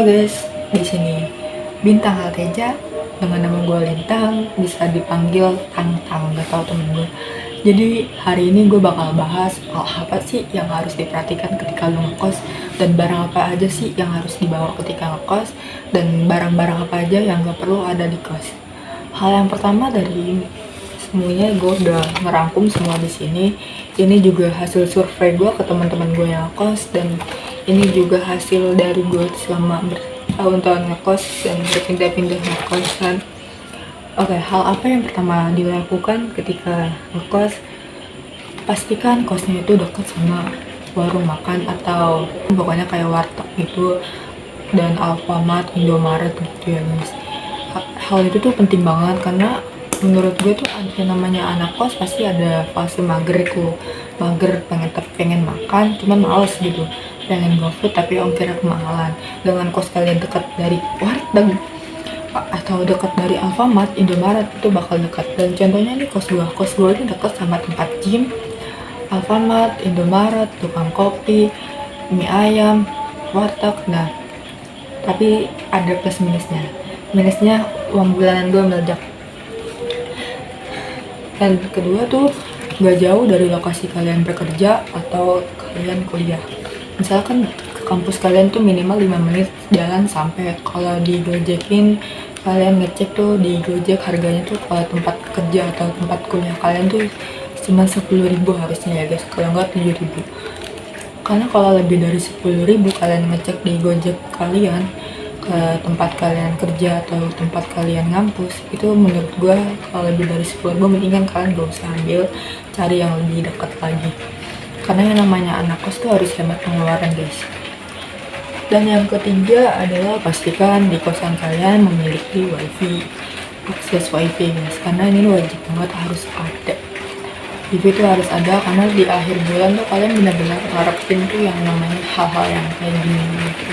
guys, di sini Bintang Alteja dengan nama gue Lintang, bisa dipanggil Tang-Tang, gak tau temen gue. Jadi hari ini gue bakal bahas hal apa sih yang harus diperhatikan ketika lu ngekos, dan barang apa aja sih yang harus dibawa ketika ngekos, dan barang-barang apa aja yang gak perlu ada di kos. Hal yang pertama dari semuanya gue udah ngerangkum semua di sini. Ini juga hasil survei gue ke teman-teman gue yang ngekos, dan ini juga hasil dari gue selama bertahun-tahun ngekos dan berpindah-pindah ngekos kan. Oke, hal apa yang pertama dilakukan ketika ngekos? Pastikan kosnya itu dekat sama warung makan atau pokoknya kayak warteg gitu, dan Alfamart, Indomaret gitu ya guys. Hal itu tuh penting banget karena menurut gue tuh ada namanya anak kos pasti ada fase mager tuh, mager pengen makan cuman males gitu, pengen GoFood tapi ongkirnya kemahalan. Dengan kos kalian dekat dari warteg atau dekat dari Alfamart, Indomaret, itu bakal dekat. Dan contohnya nih kos gue ini dekat sama tempat gym, Alfamart, Indomaret, tukang kopi, mie ayam, warteg. Nah, tapi ada plus minusnya uang bulanan gue meledak. Dan kedua tuh gak jauh dari lokasi kalian bekerja atau kalian kuliah. Misalkan ke kampus kalian tuh minimal 5 menit jalan sampai. Kalau di Gojekin kalian ngecek tuh di Gojek harganya tuh kalau tempat kerja atau tempat kuliah kalian tuh cuma 10.000 harusnya ya guys, kalau enggak 7.000. Karena kalau lebih dari 10.000 kalian ngecek di Gojek kalian ke tempat kalian kerja atau tempat kalian ngampus, itu menurut gue kalau lebih dari 10.000 mendingan kalian gak usah ambil, cari yang lebih dekat lagi. Karena yang namanya anak kos tuh harus hemat pengeluaran guys. Dan yang ketiga adalah pastikan di kosan kalian memiliki wifi, akses wifi guys, karena ini wajib banget harus ada. Wifi itu harus ada karena di akhir bulan tuh kalian benar-benar ngarepin tuh yang namanya hal-hal yang kayak gini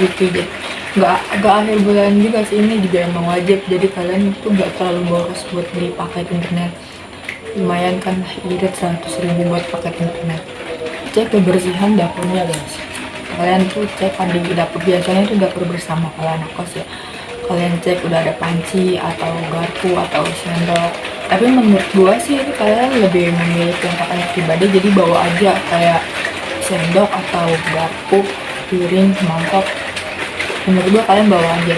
wifi. Jadi nggak akhir bulan juga sih, ini juga emang wajib. Jadi kalian tuh nggak terlalu boros buat beli paket internet. Lumayan kan, irit 100.000 buat paket internet. Cek kebersihan dapurnya guys. Kalian tuh cek kan di dapur, biasanya tuh dapur bersama kalau anak kos ya. Kalian cek udah ada panci atau garpu atau sendok. Tapi menurut gua sih ini kalian lebih memilih yang pakai pribadi, jadi bawa aja kayak sendok atau garpu, piring, mangkok. Menurut gua kalian bawa aja.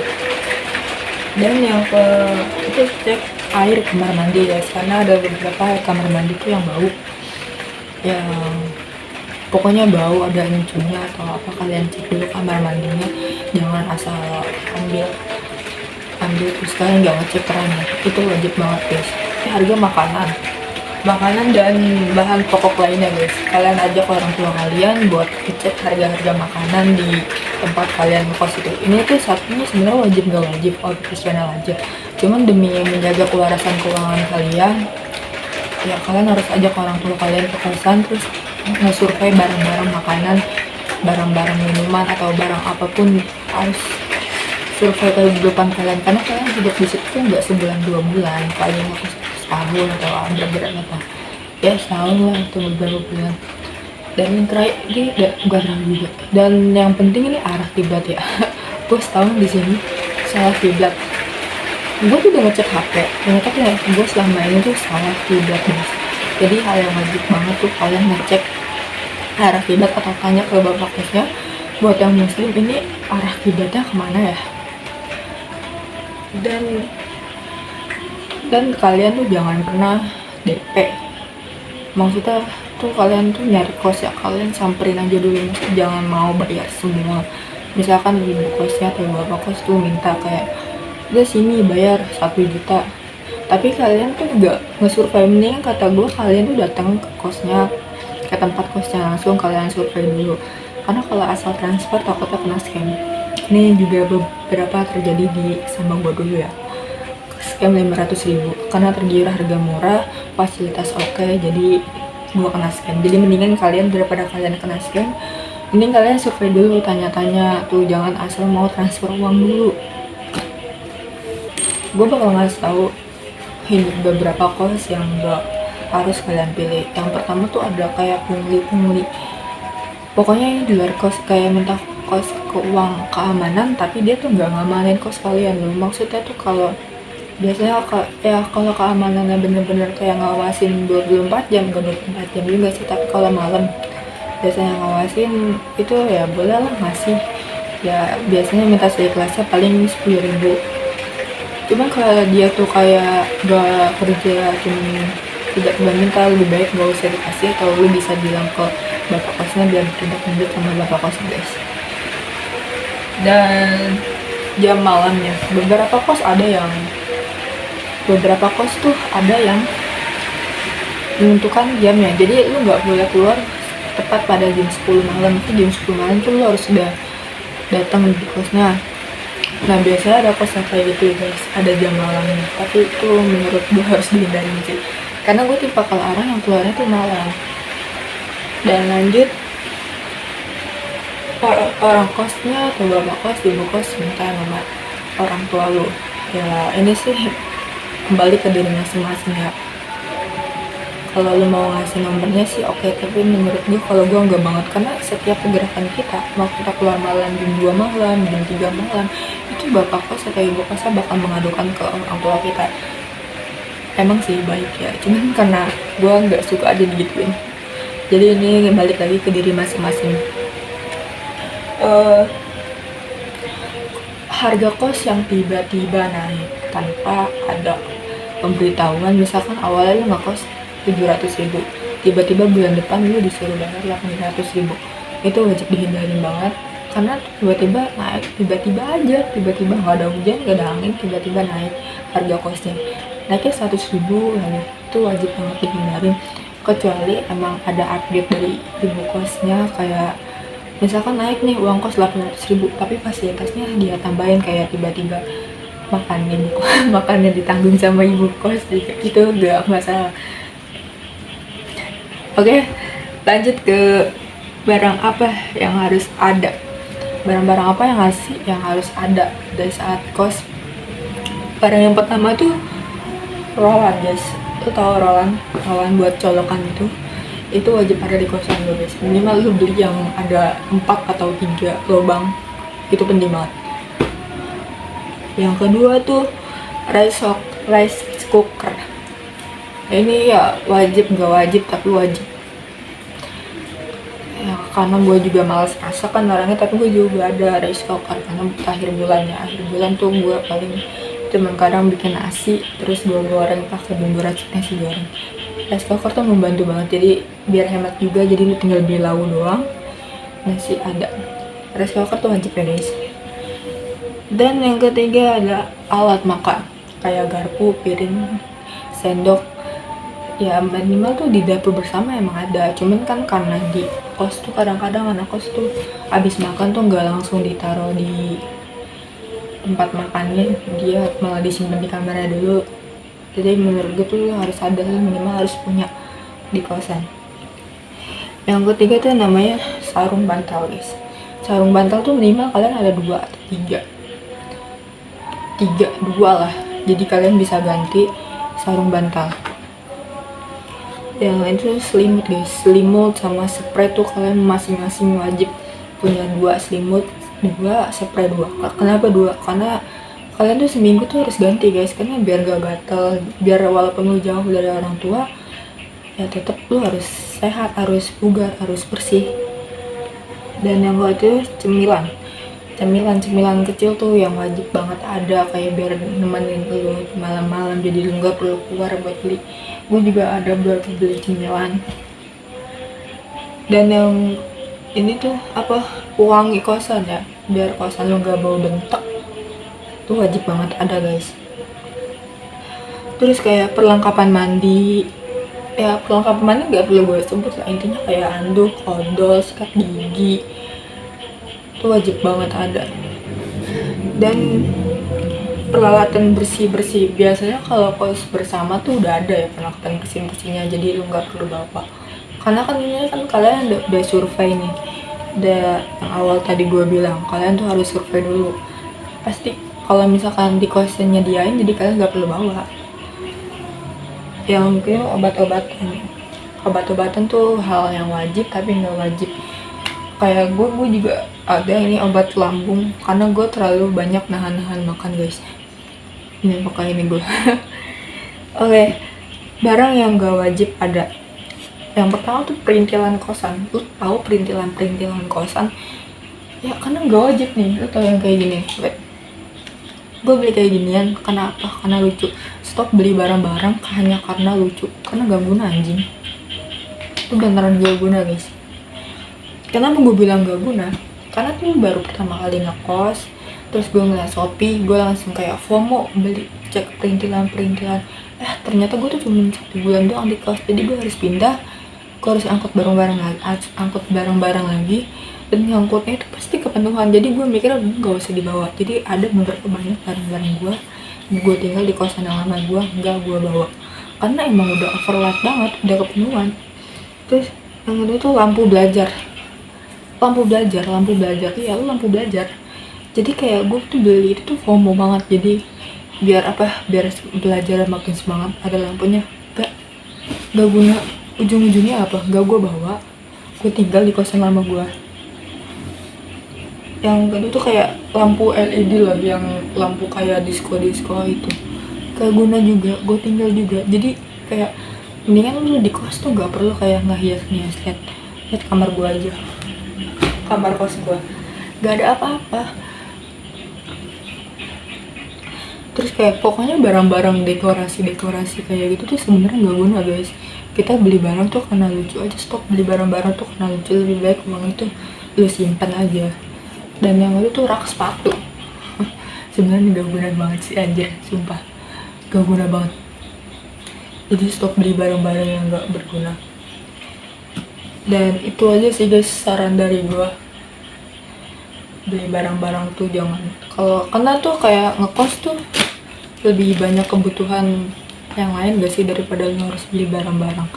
Dan yang itu cek air kamar mandi guys, karena ada beberapa air kamar mandi tuh yang bau, yang pokoknya bau, ada encurnya atau apa. Kalian cek dulu kamar mandinya, jangan asal ambil terus kalian nggak ngecek kerannya. Itu wajib banget guys. Harga makanan dan bahan pokok lainnya guys, kalian ajak orang tua kalian buat ngecek harga-harga makanan di tempat kalian ngekos itu. Ini tuh satunya sebenarnya wajib nggak wajib, opsional aja, cuman demi menjaga kewarasan keuangan kalian ya kalian harus ajak orang tua kalian ke kosan, terus nge-survei barang-barang makanan, barang-barang minuman atau barang apapun. Harus survei kehidupan kalian, karena kalian hidup di situ tuh nggak sebulan 2 bulan, paling setahun atau berapa ya, setahun lah atau beberapa bulan. Dan yang terakhir ini gak terlalu juga. Dan yang penting ini arah kiblat ya. Gue setahun di sini salah kiblat. Gue tuh udah ngecek HP, ternyata gue selama ini tuh salah kiblat guys. Jadi hal yang wajib banget tuh kalian ngecek arah kiblat atau tanya ke bapak kosnya, buat yang muslim ini arah kiblatnya kemana ya. Dan kalian tuh jangan pernah DP. Maksudnya tuh kalian tuh nyari kos ya, kalian samperin aja dulu, jangan mau bayar semua. Misalkan ibu kosnya atau bapak kos tuh minta kayak udah sini bayar 1 juta, tapi kalian tuh gak nge-survei. Mendingan kata gue kalian tuh datang ke kosnya, ke tempat kosnya langsung, kalian survei dulu. Karena kalau asal transfer takutnya kena scam. Ini juga beberapa terjadi sama gue dulu ya, scam 500.000 karena tergiur harga murah, fasilitas oke, jadi gue kena scam. Jadi mendingan kalian, daripada kalian kena scam, mending kalian survei dulu, tanya-tanya tuh, jangan asal mau transfer uang dulu. Gue bakal ngasih tahu beberapa kos yang gak harus kalian pilih. Yang pertama tuh ada kayak pungli, pokoknya ini di luar kos, kayak minta kos ke uang keamanan, tapi dia tuh nggak ngamanin kos kalian loh. Maksudnya tuh kalau biasanya kalau keamanannya bener-bener kayak ngawasin 24 jam, gak 24 jam juga sih, tapi kalau malam biasanya ngawasin itu ya boleh lah ngasih. Ya biasanya minta seikhlasnya paling 10.000. Cuman kalau dia tuh kayak gak kerja, cuman tidak minta, lebih baik gak usah dikasih, atau lu bisa bilang ke bapak kosnya biar tidak lanjut sama bapak kos guys. Dan jam malamnya beberapa kos tuh ada yang menentukan jamnya, jadi lu nggak boleh keluar tepat pada jam 10 malam. Itu jam 10 malam tuh lu harus sudah datang di kosnya. Nah biasanya ada kos yang kayak gitu guys, ada jam malamnya, tapi itu menurut gue harus dihindari sih, karena gue tipe kalau orang yang keluarnya tuh malam. Dan lanjut, orang kosnya atau bapak kos, ibu kos minta nama orang tua lu. Ya ini sih kembali ke diri masing-masing ya. Kalau lu mau ngasih nomornya sih oke, tapi menurut gue kalau gue enggak banget, karena setiap pergerakan kita mau kita keluar malam, jam 2 malam, jam 3 malam, itu bapak kos atau ibu kosnya bakal mengadukan ke orang tua kita. Emang sih baik ya, cuman karena gue nggak suka aja digituin. Jadi ini balik lagi ke diri masing-masing. Harga kos yang tiba-tiba naik tanpa ada pemberitahuan, misalkan awalnya lu ngekos 700.000, tiba-tiba bulan depan lu disuruh bayar 800.000, itu wajib dihindarin banget. Karena tiba-tiba naik, tiba-tiba nggak ada hujan, nggak ada angin, tiba-tiba naik harga kosnya, naiknya 100.000 lagi. Itu wajib banget dihindarin, kecuali emang ada update dari ibu kosnya, kayak misalkan naik nih uang kos 800.000, tapi fasilitasnya dia tambahin kayak tiba-tiba makannya ditanggung sama ibu kos, itu gak masalah. Oke, lanjut ke barang apa yang harus ada. Barang-barang apa yang harus ada dari saat kos. Barang yang pertama tuh rolan guys. Lu tau rolan buat colokan itu wajib ada di kosan lo guys. Minimal lu beli yang ada 4 atau 3 lubang, itu penting banget. Yang kedua tuh rice cooker. Ini ya wajib, nggak wajib tapi wajib ya, karena gue juga malas masak kan orangnya, tapi gue juga ada rice cooker karena akhir bulan tuh gue paling cuman kadang bikin nasi, terus gue goreng pakai bumbu racik nasi goreng. Rice cooker tuh membantu banget, jadi biar hemat juga, jadi lu tinggal beli lauk doang, nasi ada. Rice cooker tuh wajib ya guys. Dan yang ketiga ada alat makan kayak garpu, piring, sendok. Ya minimal tuh di dapur bersama emang ada, cuman kan karena di kos tuh kadang-kadang anak kos tuh abis makan tuh nggak langsung ditaruh di tempat makannya, dia malah disimpan di kamarnya dulu. Jadi menurut gue tuh harus ada, minimal harus punya di kosan. Yang ketiga tuh namanya sarung bantal guys. Sarung bantal tuh minimal kalian ada 2 atau 3 lah, jadi kalian bisa ganti sarung bantal. Yang lain tuh selimut guys, selimut sama spray tuh kalian masing-masing wajib punya 2 selimut, 2 spray 2. Kenapa 2? Karena kalian tuh seminggu tuh harus ganti guys, karena biar gak gatel, biar walaupun lu jauh dari orang tua ya tetap lu harus sehat, harus bugar, harus bersih. Dan yang kedua itu cemilan kecil tuh yang wajib banget ada, kayak biar nemenin lu malam-malam, jadi lu gak perlu keluar buat beli. Gue juga ada buat beli cemilan. Dan yang ini tuh wangi kosan ya, biar kosan lu gak bau bentek, tuh wajib banget ada guys. Terus kayak perlengkapan mandi, ya perlengkapan mandi gak perlu gue sebut lah, intinya kayak handuk, odol, sikat gigi, itu wajib banget ada. Dan peralatan bersih biasanya kalau kos bersama tuh udah ada ya peralatan bersihnya, jadi lu nggak perlu bawa. Karena kan ini kan kalian udah survei nih, udah yang awal tadi gue bilang kalian tuh harus survei dulu. Pasti kalau misalkan di kosnya nyediain, jadi kalian nggak perlu bawa. Yang kedua obat-obatan tuh hal yang wajib tapi nggak wajib kayak gue juga ada ini obat lambung karena gue terlalu banyak nahan makan guys. Ini pakai ini gue. Oke, barang yang gak wajib ada. Yang pertama tuh perintilan kosan. Lu tahu perintilan kosan? Ya karena gak wajib nih. Lu tau yang kayak gini. Gue beli kayak ginian karena apa? Karena lucu. Stop beli barang-barang hanya karena lucu. Karena gak guna anjing. Itu beneran gak guna guys. Kenapa gue bilang gak guna? Karena tuh baru pertama kali ngekos, terus gue ngeliat Shopee, gue langsung kayak FOMO beli, cek perintilan. Ternyata gue tuh cuma 1 bulan doang di kos, jadi gue harus pindah, gue harus angkut barang-barang lagi, dan ngangkutnya itu pasti kepenuhan. Jadi gue mikirnya gak usah dibawa. Jadi ada beberapa banyak barang-barang gue tinggal di kosan yang lama gue nggak gue bawa, karena emang udah overload banget, udah kepenuhan. Terus yang kedua tuh lampu belajar ya, lu lampu belajar. Jadi kayak gue tuh beli itu tuh FOMO banget. Jadi biar belajar makin semangat, ada lampunya. Gak guna, ujung-ujungnya apa? Gak gue bawa, gue tinggal di kosan lama gue. Yang kedua tuh kayak lampu LED lah, yang lampu kayak disco itu. Gak guna juga, gue tinggal juga. Jadi kayak mendingan lu di kos tuh gak perlu kayak ngehias-hias. Lihat kamar gue aja, kamar kos gue gak ada apa-apa. Terus kayak pokoknya barang-barang dekorasi kayak gitu tuh sebenarnya gak guna guys. Kita beli barang tuh karena lucu aja. Stop beli barang-barang tuh karena lucu. Lebih baik uang itu lu simpan aja. Dan yang itu tuh rak sepatu. Sebenarnya gak guna banget sih anjir, sumpah gak guna banget. Jadi stop beli barang-barang yang gak berguna. Dan itu aja sih guys saran dari gue. Beli barang-barang tuh jangan, karena tuh kayak ngekos tuh lebih banyak kebutuhan yang lain gak sih daripada lo harus beli barang-barang.